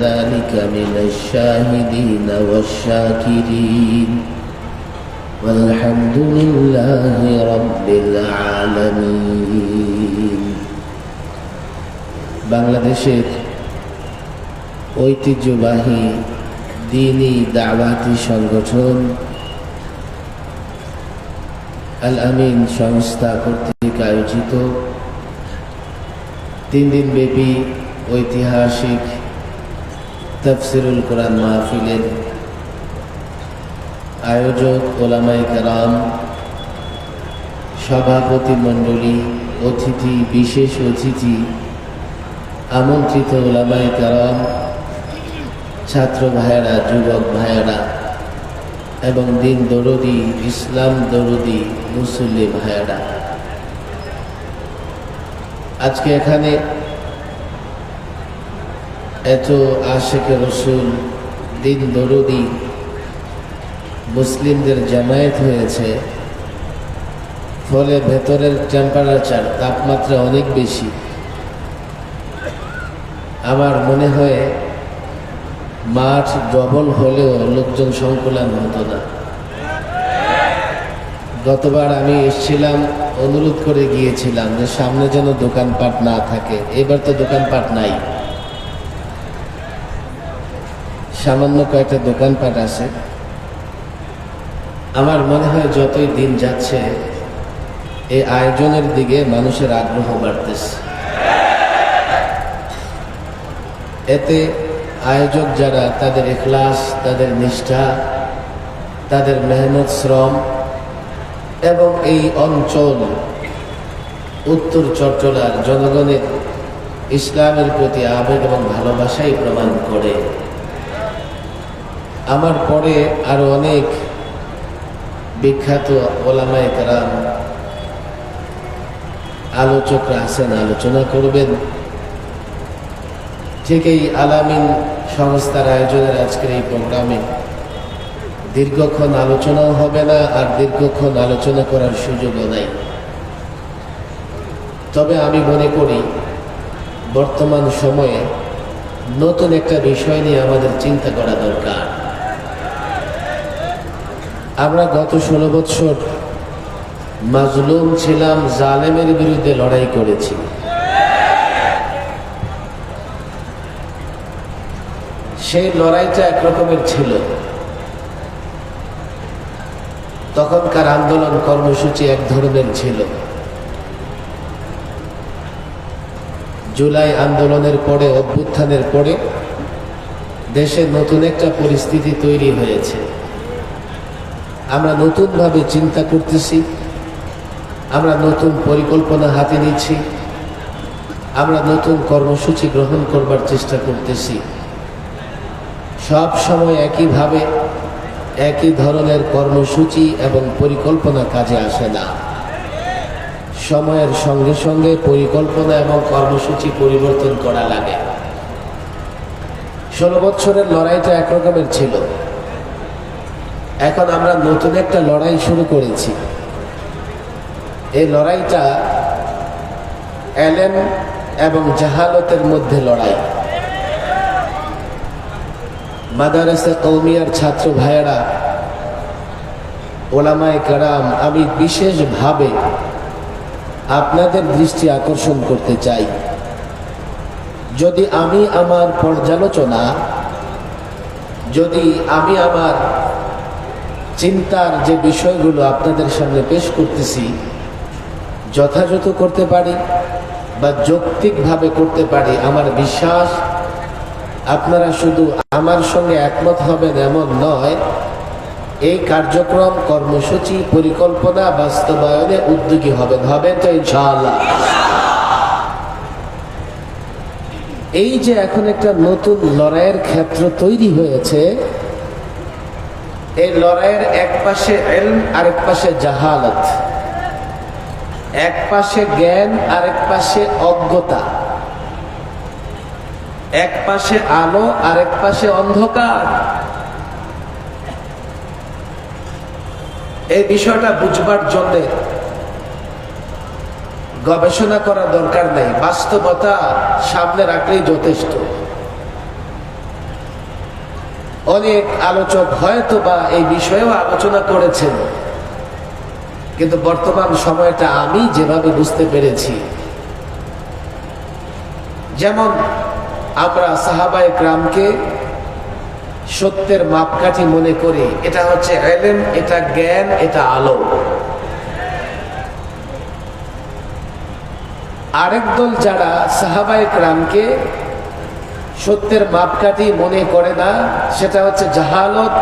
ذلك من الشاهدين والشاكرين والحمد لله رب العالمين। বাংলাদেশের ঐতিহ্যবাহী দ্বীনী দাওয়াতি সংগঠন আল আমিন সংস্থা কর্তৃক আয়োজিত 3 দিন ব্যাপী ঐতিহাসিক তাফসিরুল কোরআন মাহফিলের আয়োজক ওলামায়ে কেরাম, সভাপতি মণ্ডলী, অতিথি, বিশেষ অতিথি, আমন্ত্রিত ওলামায়ে কেরাম, ছাত্র ভাইয়েরা, যুবক ভাইয়েরা এবং দিন দরদি, ইসলাম দরদি মুসল্লি ভাইয়েরা, আজকে এখানে এত আশিকে রসুল, দিন দরদি মুসলিমদের জামায়াত হয়েছে, ফলে ভেতরের টেম্পারেচার, তাপমাত্রা অনেক বেশি। আমার মনে হয় মাঠ ডবল হলেও লোকজন সংকুলান হতো না। গতবার আমি এসেছিলাম, অনুরোধ করে গিয়েছিলাম যে সামনে যেন দোকানপাট না থাকে। এবার তো দোকানপাট নাই, সামান্য কয়েকটা দোকানপাট আছে। আমার মনে হয় যতই দিন যাচ্ছে এই আয়োজনের দিকে মানুষের আগ্রহ বাড়তেছে। এতে আয়োজক যারা, তাদের ইখলাস, তাদের নিষ্ঠা, তাদের মেহনত, শ্রম এবং এই অঞ্চল উত্তর চট্টলার জনগণের ইসলামের প্রতি আবেগ এবং ভালোবাসাই প্রমাণ করে। আমার পরে আরো অনেক বিখ্যাত ওলামায়ে কেরাম, আলোচকরা আছেন, আলোচনা করবেন। ঠিক এই আল আমিন সংস্থার আয়োজনের আজকের এই প্রোগ্রামে দীর্ঘক্ষণ আলোচনাও হবে না, আর দীর্ঘক্ষণ আলোচনা করার সুযোগও নাই। তবে আমি মনে করি বর্তমান সময়ে নতুন একটা বিষয় নিয়ে আমাদের চিন্তা করা দরকার। আমরা গত 16 বছর মাজলুম ছিলাম, জালেমের বিরুদ্ধে লড়াই করেছি। সেই লড়াইটা একরকমের ছিল। তখনকার আন্দোলন কর্মসূচি এক ধরনের ছিল। জুলাই আন্দোলনের পরে, অভ্যুত্থানের পরে দেশে নতুন একটা পরিস্থিতি তৈরি হয়েছে। আমরা নতুনভাবে চিন্তা করতেছি, আমরা নতুন পরিকল্পনা হাতে নিচ্ছি, আমরা নতুন কর্মসূচি গ্রহণ করবার চেষ্টা করতেছি। সব সময় একইভাবে একই ধরনের কর্মসূচি এবং পরিকল্পনা কাজে আসে না। সময়ের সঙ্গে সঙ্গে পরিকল্পনা এবং কর্মসূচি পরিবর্তন করা লাগে। 16 বছরের লড়াইটা একরকমের ছিল। এখন আমরা নতুন একটা লড়াই শুরু করেছি। এই লড়াইটা এলেম এবং জাহালতের মধ্যে লড়াই। মাদারসা কওমিয়ার ছাত্র ভাইয়েরা, ওলামায়ে কেরাম, আমি বিশেষভাবে আপনাদের দৃষ্টি আকর্ষণ করতে চাই। যদি আমি আমার পর্যালোচনা, যদি আমি আমার চিন্তার যে বিষয়গুলো আপনাদের সামনে পেশ করতেছি যথাযথ করতে পারি বা যৌক্তিকভাবে করতে পারি, আমার বিশ্বাস আপনারা শুধু আমার সঙ্গে একমত হবেন এমন নয়, এই কার্যক্রম, কর্মসূচি, পরিকল্পনা বাস্তবায়নে উদ্যোগী হবেন তো ইনশাআল্লাহ। এই যে এখন একটা নতুন লড়াইয়ের ক্ষেত্র তৈরি হয়েছে, এই লড়াইয়ের এক পাশে ইলম, আরেক পাশে জাহালত, এক পাশে জ্ঞান, আরেক পাশে অজ্ঞতা, এক পাশে আলো, আরেক পাশে অন্ধকার। এই বিষয়টা বুঝবার জন্য গবেষণা করার দরকার নেই, বাস্তবতা সামনে রাখলেই যথেষ্ট। অনেক আলোচক হয়তো বা এই বিষয়েও আলোচনা করেছেন, কিন্তু বর্তমান সময়টা আমি যেভাবে বুঝতে পেরেছি, যেমন আমরা সাহাবায়ে কেরামকে সত্যের মাপকাঠি মনে করি, এটা হচ্ছে ইলম, এটা জ্ঞান, এটা আলো। আরেক দল যারা সাহাবায়ে কেরামকে সত্যের মাপকাঠি মনে করে না, সেটা হচ্ছে জাহালত,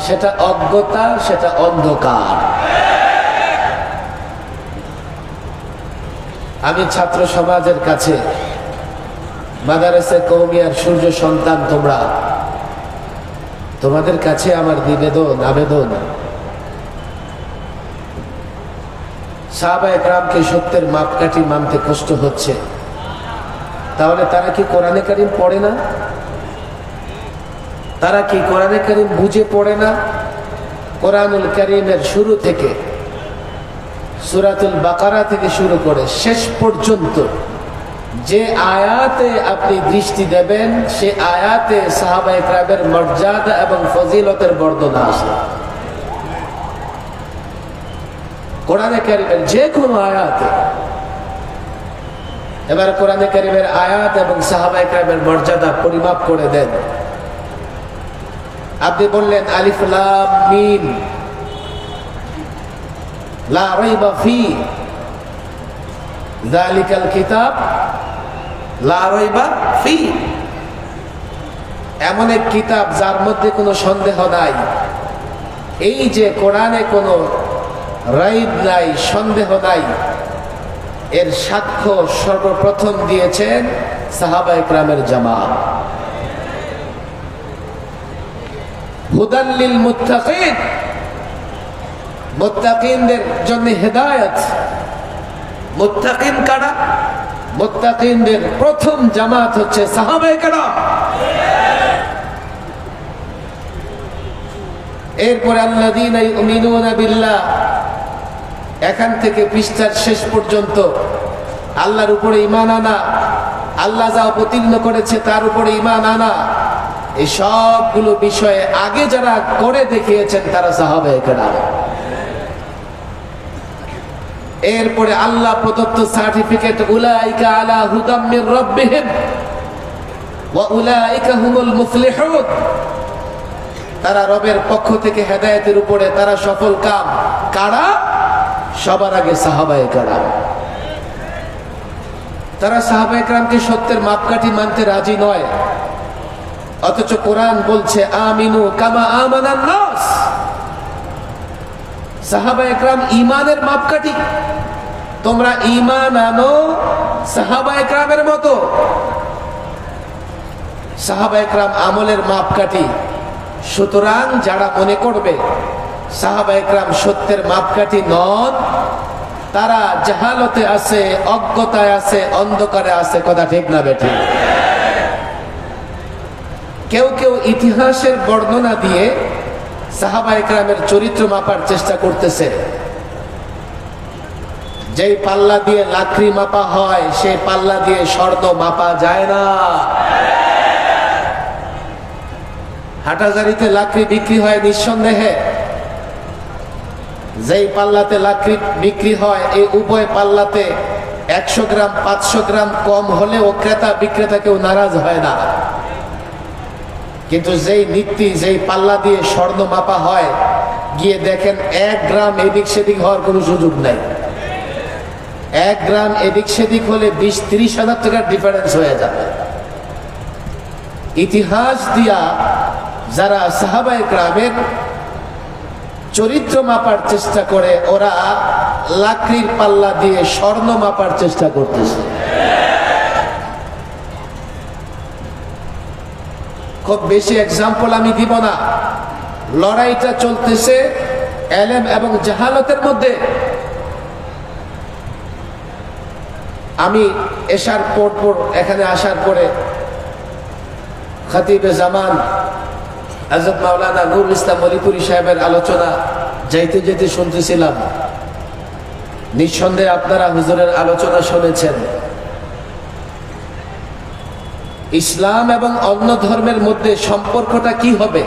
সেটা অজ্ঞতা, সেটা অন্ধকার। আমি ছাত্র সমাজের কাছে, মাদারেসে কওমিয়ার সূর্য সন্তান তোমরা, তোমাদের কাছে আমার নিবেদন, আবেদন, সাহাবায়ে কেরামকে সত্যের মাপকাঠি মানতে কষ্ট হচ্ছে, তাহলে তারা কি কোরআনে কারীম পড়ে না? তারা কি কোরআনে কারীম বুঝে পড়ে না? কোরআনুল কারীমের শুরু থেকে, সূরাতুল বাকারা থেকে শুরু করে শেষ পর্যন্ত যে আয়াতে আপনি দৃষ্টি দেবেন, সে আয়াতে সাহাবায়ে কেরামের মর্যাদা এবং ফজিলতের বর্ণনা আছে। কোরআনে কারীমের যে কোনো আয়াতে। এবার কোরআনে কারীমের আয়াত এবং সাহাবায়ে কেরামের মর্যাদা পরিমাপ করে দেন। আপনি বললেন আলিফ লাম মিম লা রাইবা ফি যালিকাল কিতাব লা রাইবা ফি, এমন এক কিতাব যার মধ্যে কোনো সন্দেহ নাই। এই যে কোরআনে কোনো রাইব নাই, সন্দেহ নাই, এর সাক্ষ্য সর্বপ্রথম দিয়েছেন সাহাবায়ে কেরামের জামাত। হুদাল লিল মুত্তাকিন, মুত্তাকিনদের জন্য হেদায়েত। মুত্তাকিন কারা? মুত্তাকিনদের প্রথম জামাত হচ্ছে সাহাবায়ে কেরাম। এরপরে আল্লাযীনা ইউমিনুনা বিল্লাহ, এখান থেকে পৃষ্ঠার শেষ পর্যন্ত আল্লাহর উপরে ঈমান আনা, আল্লাহ যা অবতীর্ণ করেছে তার উপরে ঈমান আনা, এই সবগুলো বিষয়ে আগে যারা করে দেখিয়েছেন তারা সাহাবায়ে কেরাম। এরপরে আল্লাহ প্রদত্ত সার্টিফিকেট, উলাইকা আলা হুদাম মির রাব্বিহিম ওয়া উলাইকা হুমুল মুফলিহুন, তারা রবের পক্ষ থেকে হেদায়েতের উপরে, তারা সফল কাম। কারা? সবার আগে সাহাবায়ে কেরাম। তারা সাহাবায়ে কেরামকে সত্যের মাপকাঠি মানতে রাজি নয়, অথচ কোরআন বলছে আমিনু কামা আমানান নাস। সাহাবায়ে কেরাম ঈমানের মাপকাঠি, তোমরা ঈমান আনো সাহাবায়ে কেরামের মতো। সাহাবায়ে কেরাম আমলের মাপকাঠি। সুতরাং যারা মনে করবে সাহাবায়ে কেরাম সত্যের মাপকাঠি নন, তারা জাহালতে আছে, অজ্ঞতায় আছে, অন্ধকারে আছে। কথা ঠিক না বেঠিক? কেউ কেউ ইতিহাসের বর্ণনা দিয়ে সাহাবায়ে কেরামের চরিত্র মাপার চেষ্টা করতেছে। যেই পাল্লা দিয়ে লাকড়ি মাপা হয়, সেই পাল্লা দিয়ে স্বর্ণ মাপা যায় না। হাটাজারিতে লাকড়ি বিক্রি হয় নিঃসন্দেহে, যেই পাল্লাতে লাকড়ি বিক্রি হয়, এই উভয় পাল্লাতে 100 গ্রাম 500 গ্রাম কম হলেও ক্রেতা বিক্রেতা কেউ নারাজ হয় না। কিন্তু যেই নীতি, যেই পাল্লা দিয়ে স্বর্ণ মাপা হয়, গিয়ে দেখেন 1 গ্রাম এদিক সেদিক হওয়ার কোনো সুযোগ নাই। 1 গ্রাম এদিক সেদিক হলে 20-30 হাজার টাকার ডিফারেন্স হয়ে যাবে। ইতিহাস দিয়া যারা সাহাবায়ে কেরামের চরিত্র মাপার চেষ্টা করে, ওরা লাকড়ির পাল্লা দিয়ে স্বর্ণ মাপার চেষ্টা করতেছে। খুব বেশি এক্সাম্পল আমি দিব না, লড়াইটা চলতেছে ইলম এবং জাহালতের মধ্যে। আমি এশার পর এখানে আসার পরে খতিবে জামান হযরত মাওলানা নুরুল ইসলাম মলিপুরি সাহেবের আলোচনা যাইতে যেতে শুনতেছিলাম। নিঃসন্দেহে আপনারা হুজুরের আলোচনা শুনেছেন। ইসলাম এবং অন্য ধর্মের মধ্যে সম্পর্কটা কি হবে,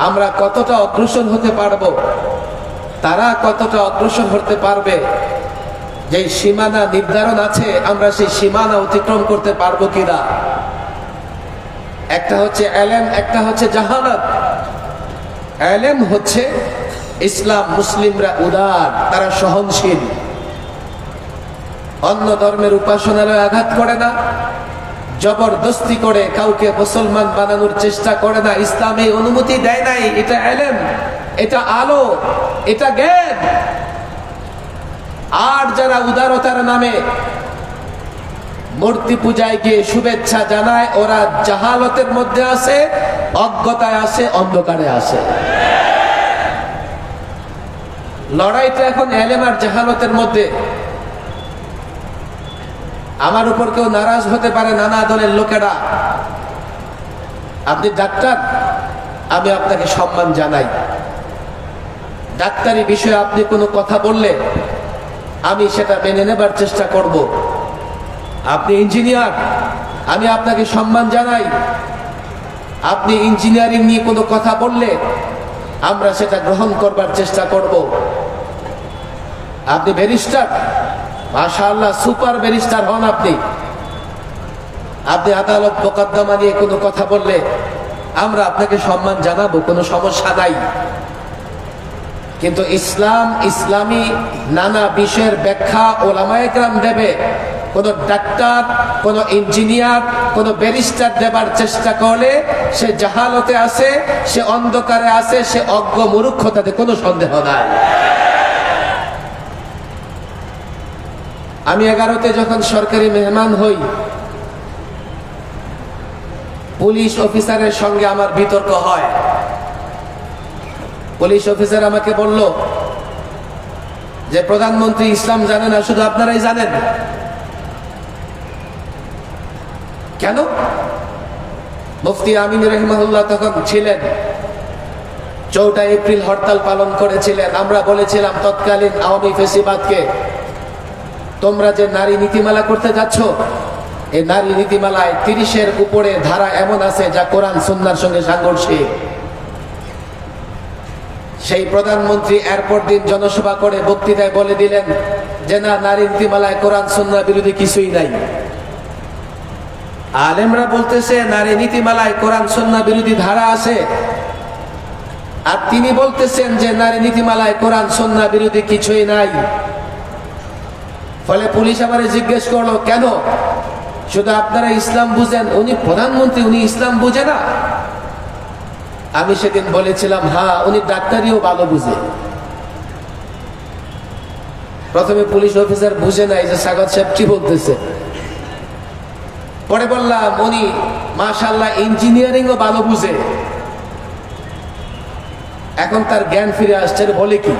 আমরা কতটা অগ্রসর হতে পারব, তারা কতটা অগ্রসর হতে পারবে, যে সীমানা নির্ধারণ আছে আমরা সেই সীমানা অতিক্রম করতে পারবো কিনা। একটা হচ্ছে এলেম, একটা হচ্ছে জাহালাত। এলেম হচ্ছে ইসলাম, মুসলিমরা উদার, তারা সহনশীল, অন্য ধর্মের উপাসনালয় আঘাত করে না, জবরদস্তি করে কাউকে মুসলমান বানানোর চেষ্টা করে না, ইসলাম এই অনুমতি দেয় নাই। এটা এলেম, এটা আলো, এটা জ্ঞান। আর যারা উদারতার নামে মূর্তি পূজায় গিয়ে শুভেচ্ছা জানায়, ওরা জাহালতের মধ্যে আছে, অজ্ঞতায় আছে, অন্ধকারে আছে। লড়াইটা এখন এলেম আর জাহালতের মধ্যে। আমার উপর কেউ নারাজ হতে পারে, নানা দলের লোকেরা। আপনি ডাক্তার, আমি আপনাকে সম্মান জানাই। ডাক্তারি বিষয়ে আপনি কোনো কথা বললে আমি সেটা মেনে নেবার চেষ্টা করব। আপনি ইঞ্জিনিয়ার, আমি আপনাকে সম্মান জানাই। আপনি ইঞ্জিনিয়ারিং নিয়ে কোনো কথা বললে আমরা সেটা গ্রহণ করবার চেষ্টা করব। আপনি ব্যারিস্টার, মাশাআল্লাহ সুপার ব্যারিস্টার হন আপনি। আপনি আদালত মোকদ্দমা নিয়ে কোনো কথা বললে আমরা আপনাকে সম্মান জানাবো, কোনো সমস্যা নাই। কিন্তু ইসলাম, ইসলামী নানা বিষয়ের ব্যাখ্যা ওলামায়ে কেরাম দেবে। কোন ডাক্তার, কোন ইঞ্জিনিয়ার, কোন ব্যারিস্টার দেবার চেষ্টা করলে সে জাহালতে আছে, সে অন্ধকারে আছে, সে অজ্ঞ মূর্খতাতে কোনো সন্দেহ নাই। আমি 11তে যখন সরকারি মেহমান হই, পুলিশ অফিসারের সঙ্গে আমার বিতর্ক হয়। পুলিশ অফিসার আমাকে বলল যে প্রধানমন্ত্রী ইসলাম জানে না, শুধু আপনারাই জানেন। কেন? মুফতি আমিন রাহিমাহুল্লাহ তখন ছিলেন, 4 এপ্রিল হরতাল পালন করেছিলেন। আমরা বলেছিলাম তৎকালীন আওয়ামী ফেসিবাদকে, তোমরা যে নারী নীতিমালা করতে যাচ্ছ, এই নারী নীতিমালায় 30-এর উপরে ধারা এমন আছে যা কোরআন সুন্নাহর সঙ্গে সাংঘর্ষিক। সেই প্রধানমন্ত্রী এরপর দিন জনসভা করে বক্তৃতায় বলে দিলেন যে না, নারী নীতিমালায় কোরআন সুন্নাহ বিরোধী কিছুই নাই। আলেমরা বলতেছে নারী নীতিমালায় কোরআন সুন্নাহ বিরোধী ধারা আছে, আর তিনি বলতেছেন যে নারী নীতিমালায় কোরআন সুন্নাহ বিরোধী কিছুই নাই। ফলে পুলিশ আমারে জিজ্ঞেস করলো, কেন? শুধু আপনারা ইসলাম বুঝেন, উনি প্রধানমন্ত্রী, উনি ইসলাম বুঝে না? আমি সেদিন বলেছিলাম, হ্যাঁ, উনি ডাক্তারিও ভালো বুঝে। প্রথমে পুলিশ অফিসার বুঝে নাই যে স্বাগত সাহেব কি বলতেছে। পরে বললাম উনি মাশাআল্লাহ ইঞ্জিনিয়ারিংও ভালো বুঝে। এখন তার জ্ঞান ফিরে আসছে। বলে কি,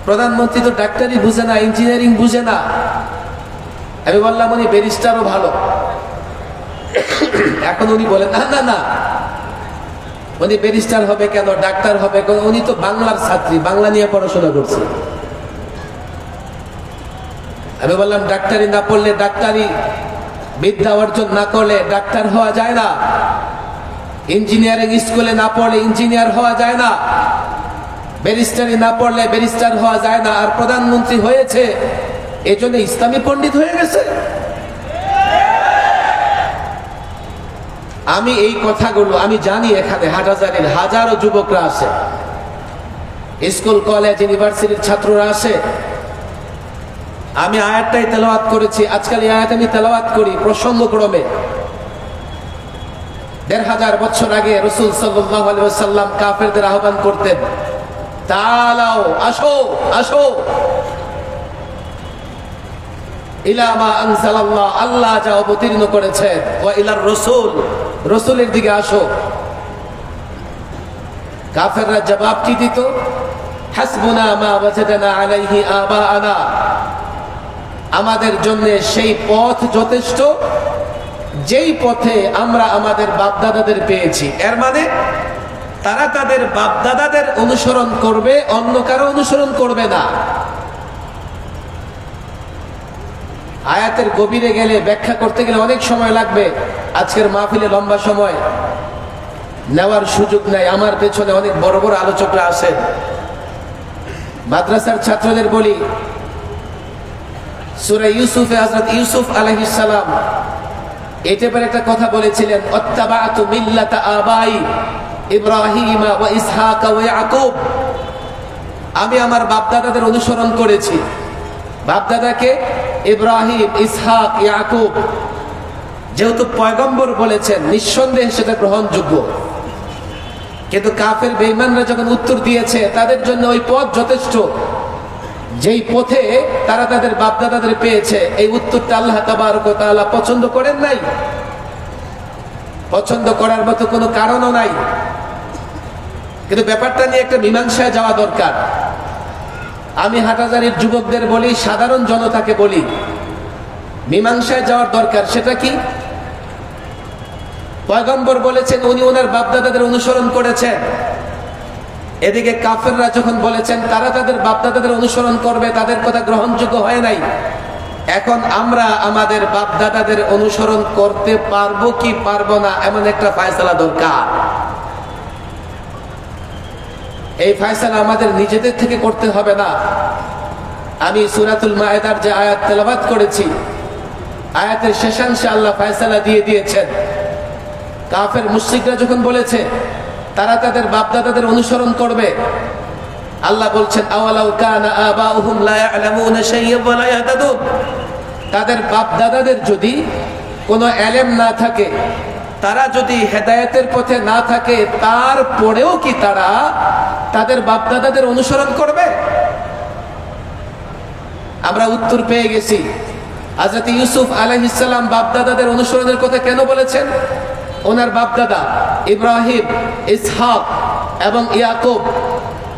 প্রধানমন্ত্রী তো ডাক্তারি বুঝে না, ইঞ্জিনিয়ারিং বুঝে না। আমি বললাম উনি ব্যারিস্টারও ভালো। এখন উনি বলেন না না না, উনি ব্যারিস্টার হবে কেন, ডাক্তার হবে কেন? উনি তো বাংলার ছাত্রী, বাংলা নিয়ে পড়াশোনা করছে। আমি বললাম ডাক্তারি না পড়লে, ডাক্তারি বিদ্যা অর্জন না করলে ডাক্তার হওয়া যায় না। ইঞ্জিনিয়ারিং স্কুলে না পড়লে ইঞ্জিনিয়ার হওয়া যায় না। ব্যারিস্টারি না পড়লে ব্যারিস্টার হওয়া যায় না। আর প্রধানমন্ত্রী হয়েছে এজন্য ইসলামী পণ্ডিত হয়ে গেছে। আমি এই কথাগুলো আমি জানি, এখানে হাটহাজারীর হাজারো যুবকরা আছে, স্কুল কলেজ ইউনিভার্সিটির ছাত্ররা আছে। আমি আয়াতটাই তেলাওয়াত করেছি। আজকাল এই আয়াত আমি তেলাওয়াত করি প্রসঙ্গক্রমে। 1500 বছর আগে রাসূল সাল্লাল্লাহু আলাইহি ওয়াসাল্লাম কাফেরদের আহ্বান করতেন, তাআলাও, আসো আসো, ইলা মা আনজালাল্লাহ, আল্লাহ যা অবতীর্ণ করেছেন, ওয়া ইলার রাসূল, রাসূলের দিকে আসো। কাফেররা জবাব কি দিত? হাসবুনা মা ওয়াজাদনা আলাইহি আবাআনা, আমাদের জন্য সেই পথ যথেষ্ট যেই পথে আমরা আমাদের বাপদাদাদের পেয়েছি। এর মানে তারা তাদের বাপদাদাদের অনুসরণ করবে, অন্য কারো অনুসরণ করবে না। আয়াতের গভীরে গেলে ব্যাখ্যা করতে গেলে অনেক সময় লাগবে। আজকের মাহফিলে লম্বা সময় নেওয়ার সুযোগ নাই। আমার পেছনে অনেক বড় বড় আলোচকরা আছেন। মাদ্রাসার ছাত্রদের বলি, সূরা ইউসুফে হযরত ইউসুফ আলাইহিস সালাম এটা পরে একটা কথা বলেছিলেন, অত্তাবাতু মিল্লাতা আবাই ইব্রাহিম ওয়া ইসহাক ওয়া ইয়াকুব। আমি আমার বাপদাদাদের অনুসরণ করেছি। বাপদাদাকে ইব্রাহিম, ইসহাক, ইয়াকুব। যেহেতু পয়গম্বর বলেছেন, নিঃসন্দেহে সেটা গ্রহণযোগ্য। কিন্তু কাফের বেঈমানরা যখন উত্তর দিয়েছে, তাদের জন্য ওই পথ যথেষ্ট, যেই পথে তারা তাদের বাপদাদাদের পেয়েছে, এই উত্তরটা আল্লাহ তাবারক ওয়া তাআলা পছন্দ করেন নাই। পছন্দ করার মতো কোনো কারণও নাই। কিন্তু ব্যাপারটা নিয়ে একটা মীমাংসায় যাওয়া দরকার। আমি হাটহাজারীর যুবকদের বলি, সাধারণ জনতাকে বলি, মীমাংসায় যাওয়ার দরকার। সেটা কি? পয়গম্বর বলেছেন উনি ওনার বাপদাদাদের অনুসরণ করেছেন। এদিকে কাফেররা যখন বলেছেন তারা তাদের বাপদাদাদের অনুসরণ করবে, তাদের কথা গ্রহণযোগ্য হয় নাই। এখন আমরা আমাদের বাপদাদাদের অনুসরণ করতে পারবো কি পারবো না, এমন একটা ফয়সালা দরকার। এই ফয়সালা আমাদের নিজেদের থেকে করতে হবে না। আমি সূরাতুল মায়েদার যে আয়াত তেলাওয়াত করেছি, আয়াতের শেষাংশে আল্লাহ ফয়সালা দিয়ে দিয়েছেন। কাফের মুশরিকরা যখন বলেছে তারা তাদের বাপদাদাদের অনুসরণ করবে, আল্লাহ বলছেন আওয়ালাউ কানা আবাউহুম লা ইয়ালামুনা শাইয়্যান ওয়া লা ইয়াহতাদুন। তাদের বাপদাদাদের যদি কোনো ইলম না থাকে, তারা যদি হেদায়েতের পথে না থাকে, তারপরেও কি তারা তাদের বাপদাদাদের অনুসরণ করবে? আমরা উত্তর পেয়ে গেছি। হযরত ইউসুফ আলাইহিস সালাম বাপদাদাদের অনুসরণের কথা কেন বলেছেন? ওনার বাপদাদা ইব্রাহিম, ইসহাক এবং ইয়াকুব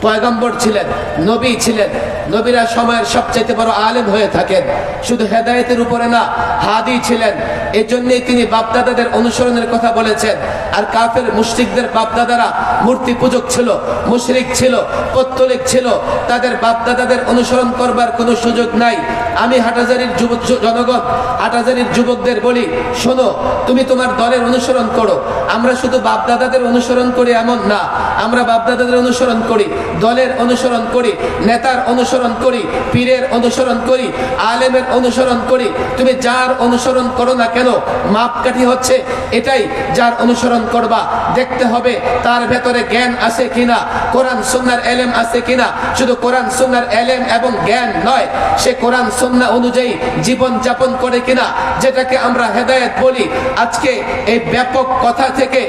পয়গম্বর ছিলেন, নবী ছিলেন। নবীরা সময়ের সবচেয়ে বড় আলেম হয়ে থাকেন, শুধু হেদায়েতের উপরে না, হাদি ছিলেন। এই জন্যই তিনি বাপদাদাদের অনুসরণের কথা বলেছেন। আর কাফের মুশরিকদের বাপদাদারা মূর্তি পূজক ছিল, মুশরিক ছিল, পত্তলিক ছিল। তাদের বাপদাদাদের অনুসরণ করবার কোনো সুযোগ নাই। আমি হাটহাজারীর যুবক জনগণ, হাটহাজারীর যুবকদের বলি, শোনো, তুমি তোমার দলের অনুসরণ করো। আমরা শুধু বাপদাদাদের অনুসরণ করি এমন না, আমরা বাপদাদাদের অনুসরণ করি, দলের অনুসরণ করি, নেতার অনুসরণ করি, পীরের অনুসরণ করি, আলেমের অনুসরণ করি। তুমি যার অনুসরণ করো না কেন, মাপকাঠি হচ্ছে এটাই, যার অনুসরণ করবা দেখতে হবে তার ভেতরে জ্ঞান আছে কিনা, কোরআন সুন্নাহর ইলম আছে কিনা। শুধু কোরআন সুন্নাহর ইলম এবং জ্ঞান নয়, সে কোরআন সুন্নাহ অনুযায়ী জীবন যাপন করে কিনা, যেটাকে আমরা হেদায়েত বলি। আজকে এই ব্যাপক কথা থেকে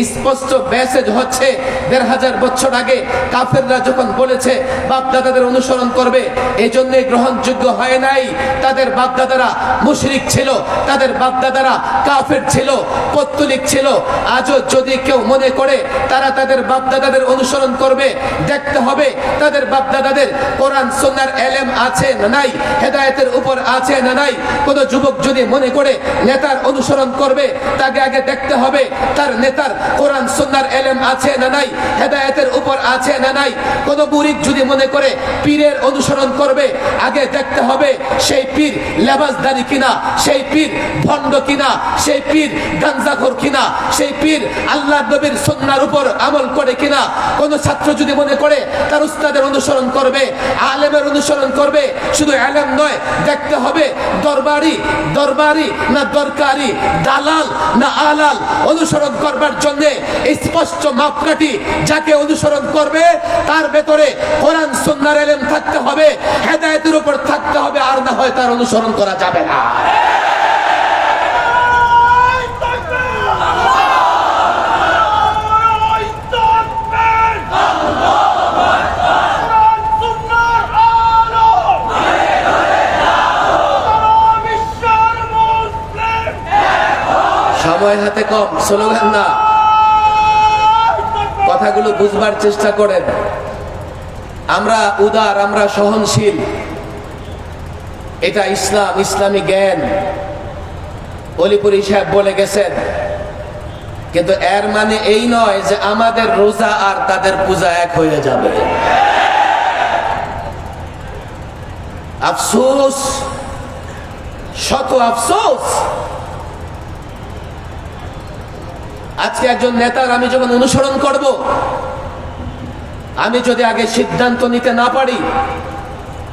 স্পষ্ট মেসেজ হচ্ছে, ১৫০০ বছর আগে কাফেররা যখন বলেছে বাপদাদাদের অনুসরণ করবে, এই জন্যই গ্রহণযোগ্য হয় নাই। তাদের বাপদাদারা মুশরিক ছিল, তাদের বাপদাদারা কাফের ছিল, পত্তলিক ছিল। আজও যদি কেউ মনে করে তারা তাদের বাপদাদাদের অনুসরণ করবে, দেখতে হবে তাদের বাপদাদাদের কোরআন সুন্নাহর ইলম আছে না নাই, হেদায়েতের উপর আছে না নাই। কোন যুবক যদি মনে করে নেতার অনুসরণ করবে, তাকে আগে দেখতে হবে তার নেতার কোরআন সুন্নাহর ইলম আছে না নাই, হেদায়েতের উপর আছে না নাই। কোন মুরিদ যদি মনে করে পীরের অনুসরণ করবে, আগে দেখতে হবে সেই পীর লেবাসদারি কিনা, সেই পীর ভণ্ড কিনা, সেই পীর গাঞ্জাখোর কিনা, সেই পীর আল্লাহর নবীর সুন্নাহর উপর আমল করে কিনা। কোন ছাত্র যদি মনে করে তার উস্তাদের অনুসরণ করবে, আলেমের অনুসরণ করবে, শুধু ইলম নয়, দেখতে হবে দরবারি না দরকারি, দালাল না আলাল। অনুসরণ করবার জন্য স্পষ্ট মাপকাঠি, যাকে অনুসরণ করবে তার ভেতরে কোরআন সুন্নাহর ইলম থাকতে হবে, হেদায়েতের উপর থাকতে হবে, আর না হয় তার অনুসরণ করা যাবে না। সময় হাতে কম, স্লোগান না, কথাগুলো বুঝবার চেষ্টা করেন। আমরা উদার, আমরা সহনশীল, এটা ইসলাম, ইসলামী জ্ঞান। অলিপুরি সাহেব বলে গেছেন। কিন্তু এর মানে এই নয় যে আমাদের রোজা আর তাদের পূজা এক হয়ে যাবে। আফসোস, শত আফসোস। আজকে একজন নেতার আমি যখন অনুসরণ করব, আমি যদি আগে সিদ্ধান্ত নিতে না পারি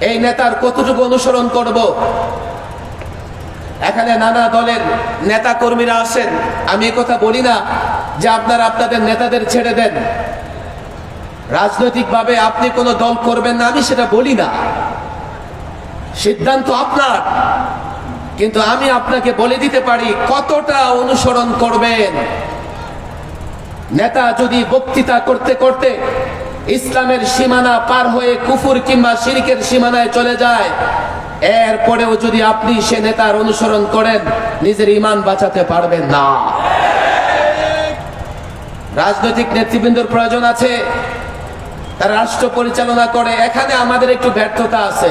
এই নেতার কতটুকু অনুসরণ করব। এখানে নানা দলের নেতা কর্মীরা আছেন, আমি এই কথা বলি না যে আপনারা আপনাদের নেতাদের ছেড়ে দেন, রাজনৈতিকভাবে আপনি কোনো দল করবেন না, আমি সেটা বলি না, সিদ্ধান্ত আপনার। কিন্তু আমি আপনাকে বলে দিতে পারি কতটা অনুসরণ করবেন। নেতা যদি বক্তৃতা করতে করতে ইসলামের সীমানা পার হয়ে কুফর কিংবা শিরকের সীমানায় চলে যায়, এরপরেও যদি আপনি সে নেতার অনুসরণ করেন, নিজের ঈমান বাঁচাতে পারবেন না। রাজনৈতিক নেতৃবৃন্দর প্রয়োজন আছে, তারা রাষ্ট্র পরিচালনা করে। এখানে আমাদের একটু ব্যর্থতা আছে,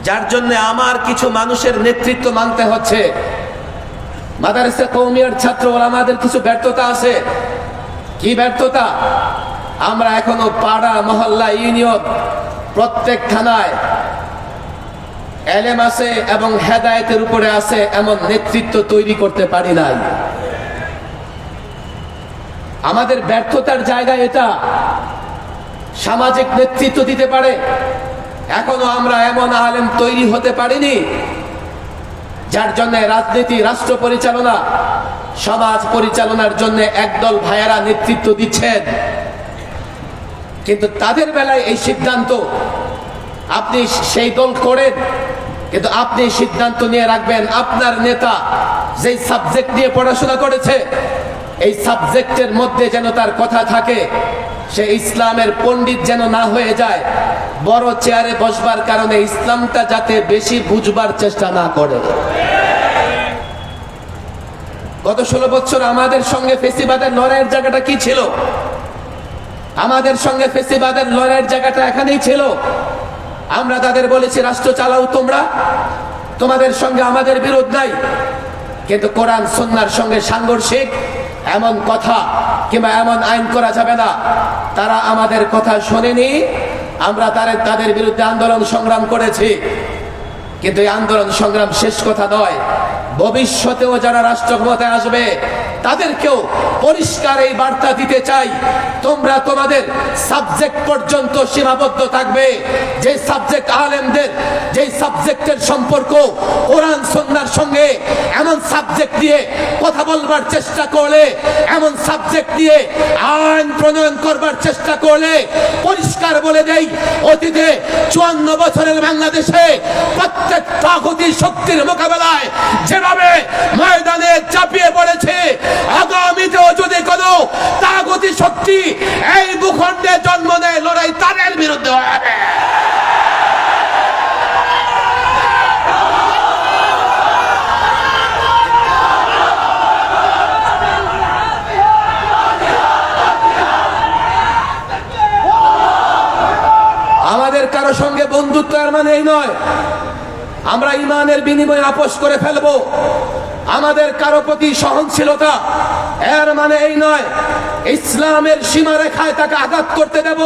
যার জন্য আমার কিছু মানুষের নেতৃত্ব মানতে হচ্ছে। মাদারিসে কওমিয়ার ছাত্র ওলামাদের কিছু ব্যর্থতা আছে। কি ব্যর্থতা? আমরা এখনো পাড়া, মহল্লা, ইউনিয়ন, প্রত্যেক থানায় এলেম আছে এবং হেদায়েতের উপরে আছে এমন নেতৃত্ব তৈরি করতে পারি নাই। আমাদের ব্যর্থতার জায়গা এটা। সামাজিক নেতৃত্ব দিতে পারে, এখনো আমরা এমন আলেম তৈরি হতে পারিনি, যার জন্য রাজনীতি, রাষ্ট্র পরিচালনা, সমাজ পরিচালনার জন্য একদল ভাইয়েরা নেতৃত্ব দিচ্ছেন। কিন্তু তাদের বেলায় এই সিদ্ধান্ত, আপনি সেই দল করেন, কিন্তু আপনি সিদ্ধান্ত নিয়ে রাখবেন আপনার নেতা যেই সাবজেক্ট নিয়ে পড়াশোনা করেছে এই সাবজেক্টের মধ্যে যেন তার কথা থাকে, সে ইসলামের পণ্ডিত যেন না হয়ে যায়, বড় চেয়ারে বসবার কারণে ইসলামটা যাতে বেশি বুঝবার চেষ্টা না করে। গত 16 বছর আমাদের সঙ্গে ফেসিবাদের লড়াইয়ের জায়গাটা কি ছিল? আমাদের সঙ্গে ফেসিবাদের লড়াইয়ের জায়গাটা এখানেই ছিল। আমরা তাদের বলেছি রাষ্ট্র চালাও তোমরা, তোমাদের সঙ্গে আমাদের বিরোধ নাই, কিন্তু কোরআন সুন্নাহর সঙ্গে সাংঘর্ষিক এমন কথা কিংবা এমন আইন করা যাবে না। তারা আমাদের কথা শোনেনি, আমরা তাদের বিরুদ্ধে আন্দোলন সংগ্রাম করেছি। কিন্তু এই আন্দোলন সংগ্রাম শেষ কথা নয়, ভবিষ্যতেও যারা রাষ্ট্র ক্ষমতায় আসবে তাদেরকেও পরিষ্কার এই বার্তা দিতে চাই, তোমরা তোমাদের সাবজেক্ট পর্যন্ত সীমাবদ্ধ থাকবে। যে সাবজেক্ট আলেমদের, যে সাবজেক্টের সম্পর্ক কোরআন সুন্নাহর সঙ্গে, এমন সাবজেক্ট দিয়ে কথা বলবার চেষ্টা করলে, এমন সাবজেক্ট দিয়ে আইন প্রণয়ন করবার চেষ্টা করলে, পরিষ্কার বলে দেই, অতীতে 54 বছরের বাংলাদেশে প্রত্যেক তাগুতি শক্তির মোকাবেলায় যেভাবে ময়দানে চাপিয়ে পড়েছে, আগামীতেও যদি কোনো তাগুতি শক্তি এই ভূখণ্ডে জন্ম নেয়, লড়াই তাদের বিরুদ্ধে হবে। আমাদের কারো সঙ্গে বন্ধুত্ব এর মানে এই নয় আমরা ইমানের বিনিময়ে আপোষ করে ফেলবো। আমাদের কারো প্রতি সহনশীলতা এর মানে এই নয় ইসলামের সীমারেখায় তাকে আঘাত করতে দেব।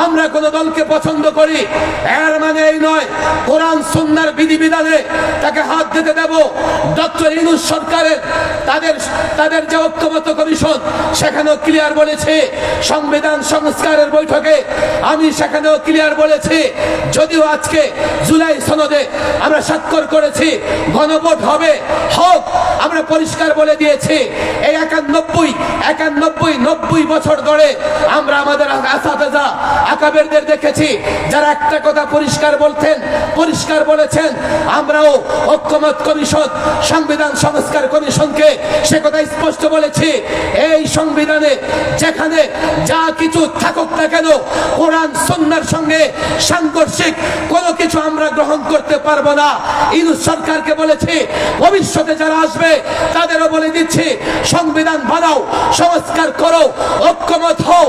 আমরা কোন দলকে পছন্দ করি এর মানে এই নয় কোরআন সুন্নাহর বিধিবিধানে তাকে হাত দিতে দেব। ডক্টর ইউনূস সরকারের তাদের যে ঐক্যমত্য কমিশন সেখানেও ক্লিয়ার বলেছে, সংবিধান সংস্কারের বৈঠকে আমি সেখানেও ক্লিয়ার বলেছি, যদিও আজকে জুলাই সনদে আমরা স্বাক্ষর করেছি গণভোট হবে, হোক, আমরা পরিষ্কার বলে দিয়েছি এই 91 বছর ধরে আমরা আমাদের আসাতেজা আকাবেরদের দেখেছি যারা একটা কথা পরিষ্কার বলেছেন, আমরাও ঐক্যমত কমিশন, সংবিধান সংস্কার কমিশনকে সে কথা স্পষ্ট বলেছি, এই সংবিধানে যেখানে যা কিছু থাকুক না কেন কোরআন সুন্নাহর সঙ্গে সাংঘর্ষিক কোনো কিছু আমরা গ্রহণ করতে পারবো না। ইউনূস সরকারকে বলেছি, ভবিষ্যতে যারা আসবে তাদেরও বলে দিচ্ছি, সংবিধান বানাও, সংস্কার করো, ঐক্যমত হও,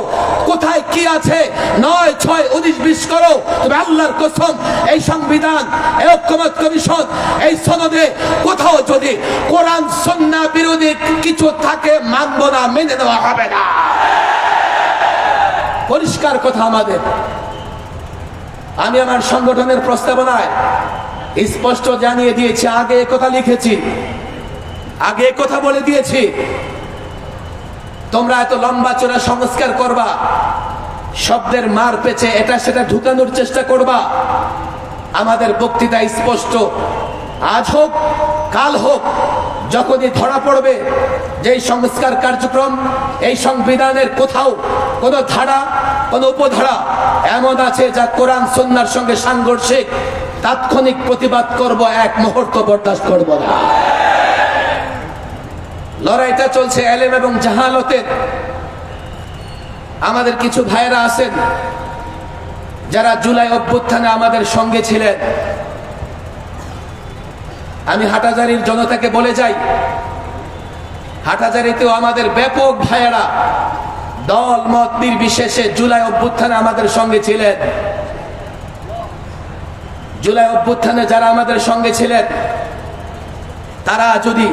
কোথায় কি আছে 9, 6, 19, 20 করো, তবে আল্লাহর কসম এই সংবিধান, এই ঐক্যমত কমিশন, এই সনদে কোথাও যদি কোরআন সুন্নাহ বিরোধী কিছু থাকে মানব না, মেনে নেওয়া হবে না। পরিষ্কার কথা আমাদের। আমি আমার সংগঠনের প্রস্তাবনায় স্পষ্ট জানিয়ে দিয়েছি, আগে কথা লিখেছি, আগে কথা বলে দিয়েছি, তোমরা এত লম্বা চড়া সংস্কার করবা, শব্দের মার পেছে এটা সেটা ঢুকানোর চেষ্টা করবা। আমাদের বক্তৃতা স্পষ্ট, আজ হোক কাল হোক, যখনই ধরা পড়বে যে সংস্কার কার্যক্রম এই সংবিধানের কোথাও কোন ধারা কোন উপধারা এমন আছে যা কোরআন সুন্নাহর সঙ্গে সাংঘর্ষিক, তাৎক্ষণিক প্রতিবাদ করব, এক মুহূর্ত বরদাস্ত করব না। লড়াইটা চলছে এলেম এবং জাহালতের। আমাদের কিছু ভাইয়েরা আছেন যারা জুলাই অভ্যুত্থানে আমাদের সঙ্গে ছিলেন। আমি হাটহাজারীর জনতাকে বলে যাই, হাটহাজারীতেও আমাদের ব্যাপক ভাইয়েরা দল মত নির্বিশেষে জুলাই অভ্যুত্থানে আমাদের সঙ্গে ছিলেন। জুলাই অভ্যুত্থানে যারা আমাদের সঙ্গে ছিলেন তারা যদি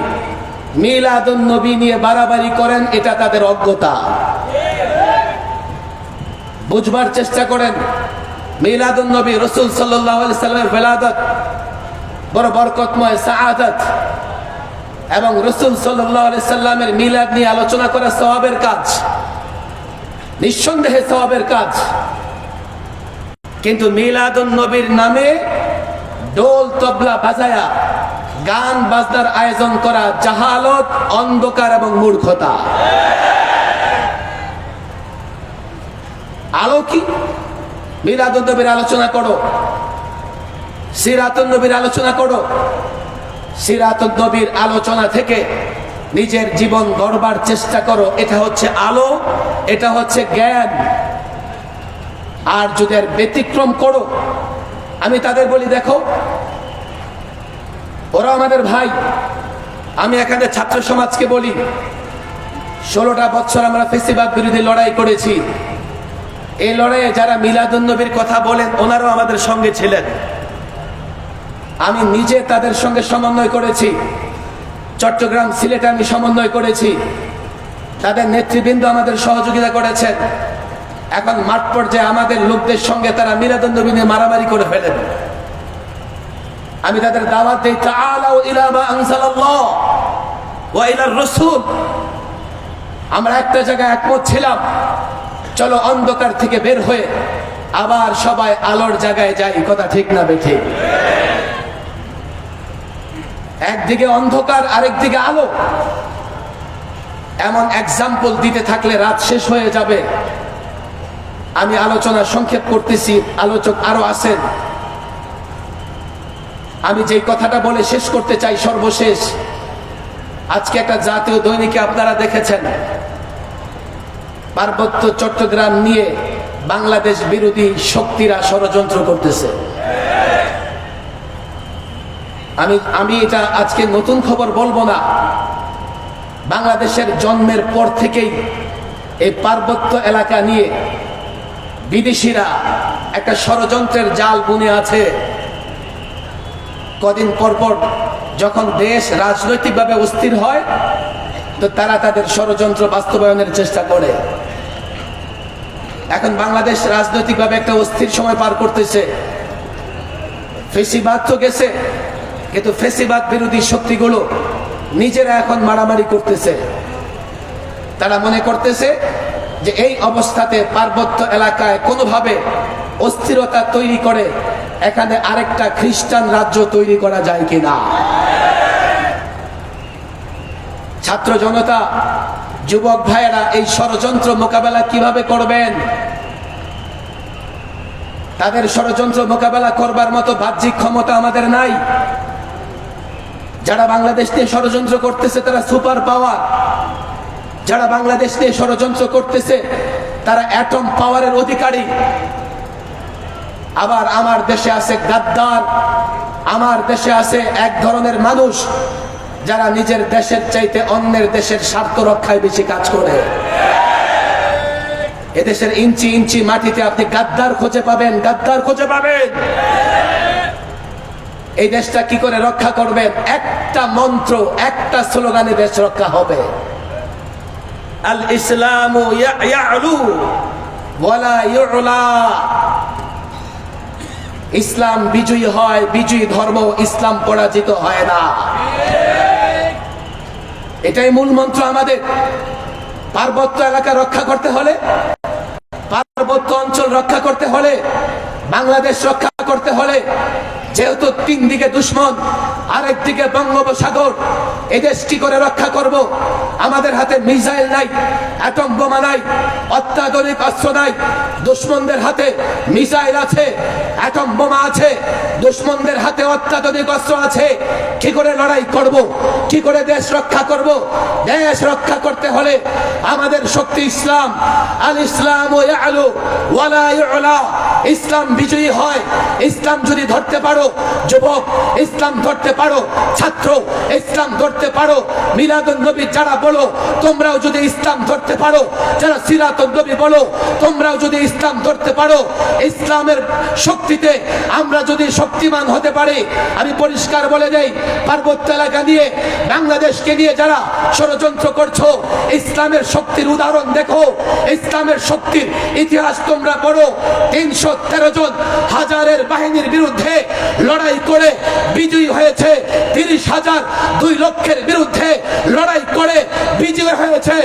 মিলাদুন নবী নিয়ে বাড়াবাড়ি করেন, এটা তাদের অজ্ঞতা। বুঝবার চেষ্টা করেন, মিলাদুন নবী রাসূল সাল্লাল্লাহু আলাইহি সাল্লামের বেলাদত বড় বরকতময় সাআদত, এবং রাসূল সাল্লাল্লাহু আলাইহি সাল্লামের মিলাদ নিয়ে আলোচনা করা সওয়াবের কাজ, নিঃসন্দেহে সওয়াবের কাজ। কিন্তু মিলাদুন নবীর নামে ঢোল তবলা বাজায়া গান বাজনার আয়োজন করা জাহালত, অন্ধকার এবং মূর্খতা। আলো কি? মিলাদুন নবীর আলোচনা করো, সিরাতুন নবীর আলোচনা করো। সিরাতুন নবীর আলোচনা থেকে নিজের জীবন গড়বার চেষ্টা করো, এটা হচ্ছে আলো, এটা হচ্ছে জ্ঞান। আর যদি এর ব্যতিক্রম করো, আমি তাদের বলি, দেখো ওরা আমাদের ভাই। আমি এখানে ছাত্র সমাজকে বলি, 16টা বছর আমরা ফেসিবাদ বিরোধী লড়াই করেছি। এই লড়াইয়ে যারা মিলাদুন নবীর কথা বলেন ওনারাও আমাদের সঙ্গে ছিলেন। আমি নিজে তাদের সঙ্গে সমন্বয় করেছি, চট্টগ্রাম সিলেটে আমি সমন্বয় করেছি, তাদের নেতৃবৃন্দ আমাদের সহযোগিতা করেছেন। এখন মাঠ পর্যায়ে আমাদের লোকদের সঙ্গে তারা মিলাদুন নবী নিয়ে মারামারি করে ফেলেন। আমি তাদের দাওয়াত দেই, তাআলাউ ইলা মা আনজালাল্লাহ ওয়া ইলার রাসূল। আমরা একটা জায়গায় একমত ছিলাম, চলো অন্ধকার থেকে বের হয়ে আবার সবাই আলোর জায়গায় যাই। কথা ঠিক না বেঠিক? একদিকে অন্ধকার, আরেকদিকে আলো। এমন এক্সাম্পল দিতে থাকলে রাত শেষ হয়ে যাবে। আমি আলোচনা সংক্ষেপ করতেছি, আলোচক আরো আছেন। আমি যে কথাটা বলে শেষ করতে চাই, সর্বশেষ, আজকে একটা জাতীয় দৈনিকে আপনারা দেখেছেন, পার্বত্য চট্টগ্রাম নিয়ে বাংলাদেশ বিরোধী শক্তিরা ষড়যন্ত্র করতেছে। আমি এটা আজকে নতুন খবর বলবো না। বাংলাদেশের জন্মের পর থেকেই এই পার্বত্য এলাকা নিয়ে বিদেশিরা একটা ষড়যন্ত্রের জাল বুনে আছে। কদিন পর পর যখন দেশ রাজনৈতিকভাবে অস্থির হয়, তো তারা তাদের ষড়যন্ত্র বাস্তবায়নের চেষ্টা করে। এখন বাংলাদেশ রাজনৈতিকভাবে একটা অস্থির সময় পার করতেছে। ফেসিবাদ তো গেছে, কিন্তু ফেসিবাদ বিরোধী শক্তিগুলো নিজেরা এখন মারামারি করতেছে। তারা মনে করতেছে যে এই অবস্থাতে পার্বত্য এলাকায় কোনোভাবে অস্থিরতা তৈরি করে এখানে আরেকটা খ্রিস্টান রাজ্য তৈরি করা যায় কিনা। ছাত্র জনতা, যুবক ভাইয়েরা, এই ষড়যন্ত্র মোকাবেলা কিভাবে করবেন? তাদের ষড়যন্ত্র মোকাবেলা করবার মতো বাহ্যিক ক্ষমতা আমাদের নাই। যারা বাংলাদেশ নিয়ে ষড়যন্ত্র করতেছে তারা সুপার পাওয়ার। যারা বাংলাদেশ নিয়ে ষড়যন্ত্র করতেছে তারা অ্যাটম পাওয়ারের অধিকারী। আবার আমার দেশে আছে গাদ্দার, আমার দেশে আছে এক ধরনের মানুষ যারা নিজের দেশের চাইতে অন্যের দেশের স্বার্থ রক্ষায় বেশি কাজ করে। এদেশের ইঞ্চি ইঞ্চি মাটিতে আপনি গাদ্দার খুঁজে পাবেন, গাদ্দার খুঁজে পাবেন। এই দেশটা কি করে রক্ষা করবেন? একটা মন্ত্র, একটা স্লোগানে দেশ রক্ষা হবে। আল ইসলামু ইয়ালু ওয়ালা ইউলা। ইসলাম বিজয়ী হয়, বিজয়ী ধর্ম, ইসলাম পরাজিত হয় না। এটাই মূল মন্ত্র আমাদের। পার্বত্য এলাকা রক্ষা করতে হলে, পার্বত্য অঞ্চল রক্ষা করতে হলে, বাংলাদেশ রক্ষা করতে হলে, যেহেতু তিন দিকে দুশ্মন, আরেক দিকে বঙ্গোপসাগর, এই দেশ কি করে রক্ষা করব? আমাদের হাতে মিসাইল নাই, অ্যাটম বোমা নাই, অত্যাধুনিক অস্ত্র নাই। দুশ্মনদের হাতে মিসাইল আছে, অ্যাটম বোমা আছে, দুশ্মনদের হাতে অত্যাধুনিক অস্ত্র আছে। কি করে লড়াই করব? কি করে দেশ রক্ষা করব? দেশ রক্ষা করতে হলে আমাদের শক্তি ইসলাম। আল ইসলাম ইয়ালু ওয়ালা ইউলা। ইসলাম বিজয়ী হয়। ইসলাম যদি ধরতে পারো যুবক, ইসলাম ধরতে পারো ছাত্র, ইসলাম ধরতে পারো মিলাদুন নবী যারা বলো, তোমরাও যদি ইসলাম ধরতে পারো, যারা সিরাতুন নবী বলো, তোমরাও যদি ইসলাম ধরতে পারো, ইসলামের শক্তিতে আমরা যদি শক্তিমান হতে পারি। আমি পরিষ্কার বলে দেই, পার্বত্য এলাকা নিয়ে, বাংলাদেশকে নিয়ে যারা ষড়যন্ত্র করছো, ইসলামের শক্তির উদাহরণ দেখো, ইসলামের শক্তির ইতিহাস তোমরা পড়ো। 313 জন হাজারের বাহিনীর বিরুদ্ধে লড়াই করে বিজয়ী হয়েছে। 30,000 2 লক্ষের বিরুদ্ধে লড়াই করে বিজয়ী হয়েছে।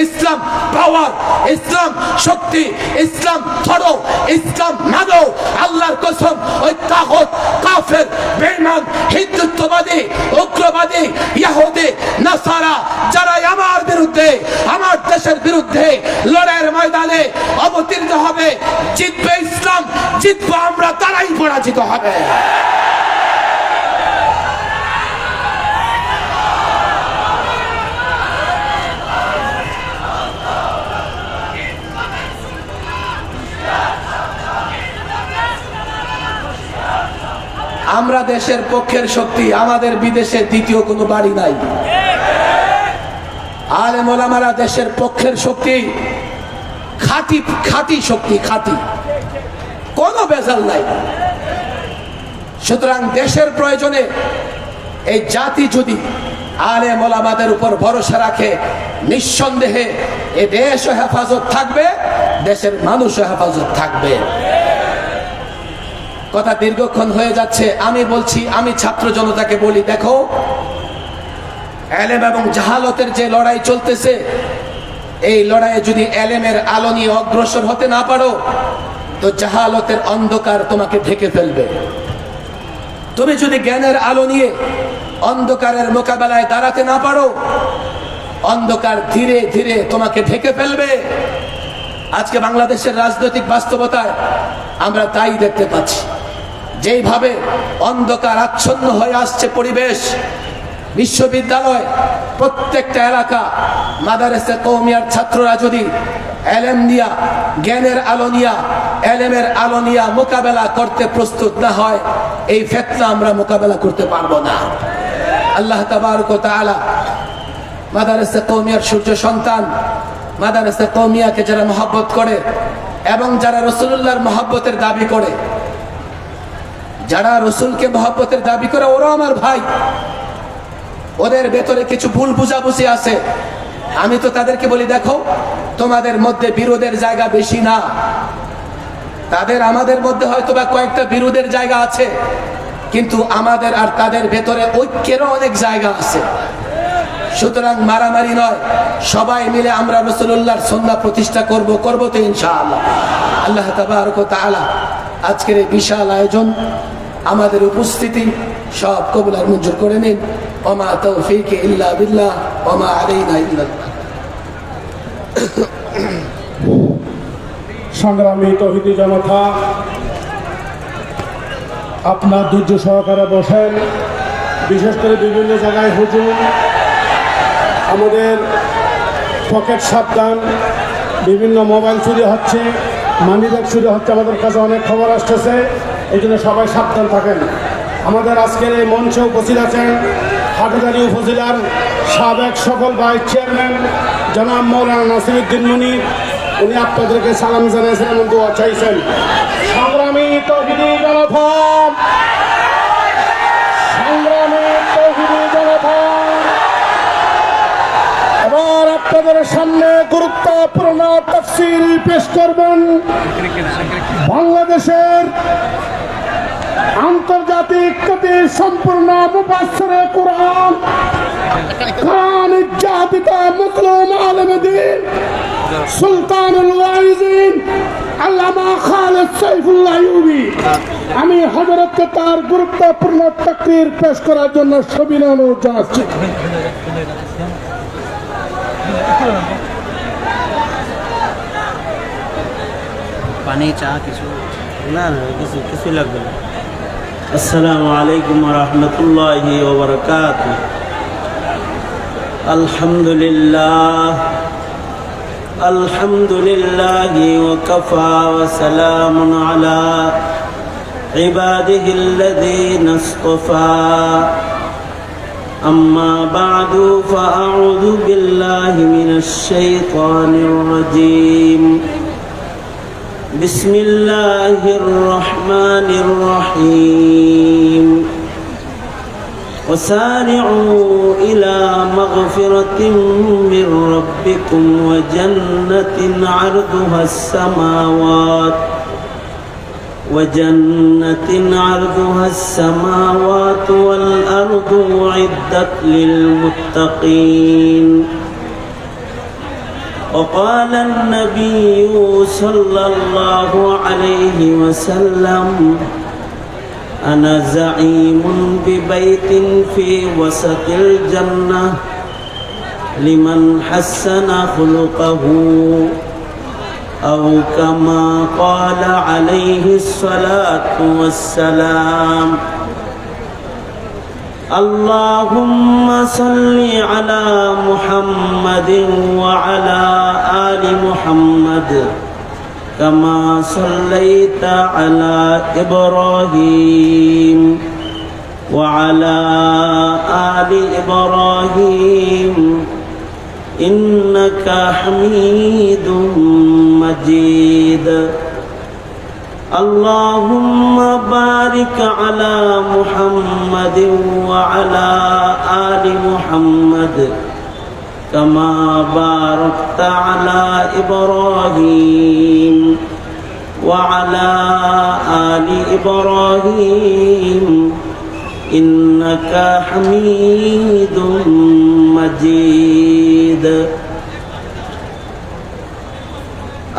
ইসলাম পাওয়ার, ইসলাম শক্তি, ইসলাম ধরো, ইসলাম মানো। আল্লাহর কসম, ওই তাগুত, কাফের, বেঈমান, হিন্দুত্ববাদী, উগ্রবাদী, ইহুদি, নাসারা যারা আমার বিরুদ্ধে, আমার দেশের বিরুদ্ধে লড়াইয়ের ময়দানে অবতীর্ণ হবে, জিতবে ইসলাম, জিতবো আমরা, তারাই পরাজিত হবে। আমরা দেশের পক্ষের শক্তি, আমাদের বিদেশে দ্বিতীয় কোনো বাড়ি নাই। আলেম ওলামারা দেশের পক্ষের শক্তি, খাঁটি খাঁটি শক্তি, খাঁটি, কোনো বেজাল নাই। সুতরাং দেশের প্রয়োজনে এই জাতি যদি আলেম ওলামাদের উপর ভরসা রাখে, নিঃসন্দেহে এ দেশও হেফাজত থাকবে, দেশের মানুষও হেফাজত থাকবে। কথা দীর্ঘক্ষণ হয়ে যাচ্ছে, আমি বলছি, আমি ছাত্র জনতাকে বলি, দেখো, এলেম এবং জাহালতের যে লড়াই চলতেছে, এই লড়াইয়ে যদি এলেমের আলো নিয়ে অগ্রসর হতে না পারো, তো জাহালতের অন্ধকার তোমাকে ঢেকে ফেলবে। তুমি যদি জ্ঞানের আলো নিয়ে অন্ধকারের মোকাবেলায় দাঁড়াতে না পারো, অন্ধকার ধীরে ধীরে তোমাকে ঢেকে ফেলবে। আজকে বাংলাদেশের রাজনৈতিক বাস্তবতায় আমরা তাই দেখতে পাচ্ছি, যেইভাবে অন্ধকার আচ্ছন্ন হয়ে আসছে পরিবেশ। বিশ্ববিদ্যালয়, প্রত্যেকটা এলাকা, মাদারেসে কওমিয়ার ছাত্ররা যদি এলেম নিয়া, জ্ঞানের আলো নিয়া, এলেমের আলো নিয়া মোকাবেলা করতে প্রস্তুত না হয়, এই ফিতনা আমরা মোকাবেলা করতে পারবো না। আল্লাহ তাবারক ওয়া তাআলা মাদারেসে কওমিয়ার সূর্য সন্তান, মাদারেসে কওমিয়াকে যারা মহব্বত করে এবং যারা রাসূলুল্লাহর মহব্বতের দাবি করে, যারা রসুলকে মহব্বতের দাবি করে, ওরা আমার ভাই। ওদের ভেতরে কিছু ভুল বুঝাবুঝি আছে। আমি তো তাদেরকে বলি, দেখো, তোমাদের মধ্যে বিরোধের জায়গা বেশি না, তাদের আমাদের মধ্যে হয়তো বা কয়েকটা বিরোধের জায়গা আছে, কিন্তু আমাদের আর তাদের ভেতরে ঐক্যেরও অনেক জায়গা আছে। সুতরাং মারামারি নয়, সবাই মিলে আমরা রাসূলুল্লাহর সুন্নাহ প্রতিষ্ঠা করব তো ইনশাআল্লাহ। আল্লাহ তাবারক ওয়া তাআলা আজকের এই বিশাল আয়োজন, আমাদের উপস্থিতি সব কবুল আর মঞ্জুর করে নিন। ওমা তৌফিক ইল্লা বিল্লাহ ওমা আলাইনা ইল্লাল বালাগ। সংগ্রামী তৌহিদি জনতা, আপনার ধৈর্য সহকারে বসেন। বিশেষ করে বিভিন্ন জায়গায় হুজুম, আমাদের পকেট সাবধান, বিভিন্ন মোবাইল চুরি হচ্ছে, মানিব্যাগ চুরি হচ্ছে, আমাদের কাছে অনেক খবর আসতেছে। এই জন্য সবাই সাবধান থাকেন। আমাদের আজকের এই মঞ্চে উপস্থিত আছেন হাটহাজারী উপজেলার সাবেক সকল ভাইস চেয়ারম্যান জনাব মৌলানা নাসিরউদ্দিন মুনীর। উনি আপনাদেরকে সালাম জানিয়েছেন এবং দোয়া চাইছেন। সংগ্রামী তৌহিদি জনতা, সংগ্রামী তৌহিদি জনতা, এবার আপনাদের সামনে গুরুত্বপূর্ণ তাফসীর পেশ করবেন বাংলাদেশের আন্তর্জাতিক খ্যাতি সম্পূর্ণ মুফাসসিরে কুরআন খান জাতিকা মুসলিম আলমদ্বীন সুলতানুল ওয়াইজিন আল্লামা খালেদ সাইফুল্লাহ আইয়ুবী আমি হযরতকে তার গুরুত্বপূর্ণ তাকরীর পেশ করার জন্য সবিনয় অনুরোধ জানাচ্ছি। পানি চা কিছু না কিছু লাগবে না। আসসালামু আলাইকুম ওয়া রাহমাতুল্লাহি ওয়া বারাকাতুহু। আলহামদুলিল্লাহি ওয়া কাফা ওয়া সালামুন আলা ইবাদিহিল্লাযীনা ইসতাফা। আম্মা বা'দু ফাআউযু বিল্লাহি মিনাশ শাইতানির রাজীম। بسم الله الرحمن الرحيم وسارعوا إلى مغفرة من ربكم وجنة عرضها السماوات والأرض أعدت للمتقين. وقال النبي صلى الله عليه وسلم أنا زعيم ببيت في وسط الجنة لمن حسن خلقه أو كما قال عليه الصلاة والسلام. اللهم صل على محمد وعلى آل محمد كما صليت على إبراهيم وعلى آل إبراهيم إنك حميد مجيد. اللهم بارك على محمد وعلى آل محمد كما باركت على إبراهيم وعلى آل إبراهيم إنك حميد مجيد.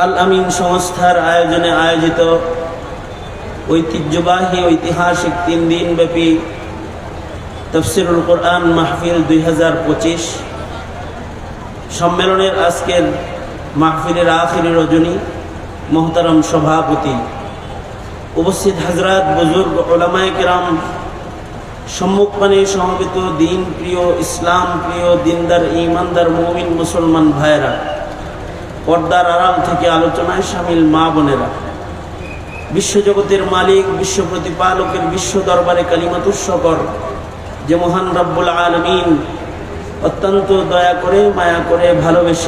আল আমিন সংস্থার আয়োজনে আয়োজিত ঐতিহ্যবাহী ঐতিহাসিক 3 দিন ব্যাপী তাফসীরুল কোরআন মাহফিল 2025 সম্মেলনের আজকের মাহফিলের আখিরি রজনী মোহতারাম সভাপতি, উপস্থিত হযরত বুজুর্গ উলামায়ে কেরাম, সম্মুখপানে সমবেত দিন প্রিয়, ইসলাম প্রিয়, দিনদার, ঈমানদার মুমিন মুসলমান ভাইয়েরা, পর্দার আড়াল থেকে আলোচনায় শামিল মা বোনেরা, বিশ্বজগতের মালিক, বিশ্ব প্রতিপালকের বিশ্ব দরবারে কালিমাতুশ শুকর যে মহান রব্বুল আলামিন অত্যন্ত দয়া করে, মায়া করে, ভালোবেসে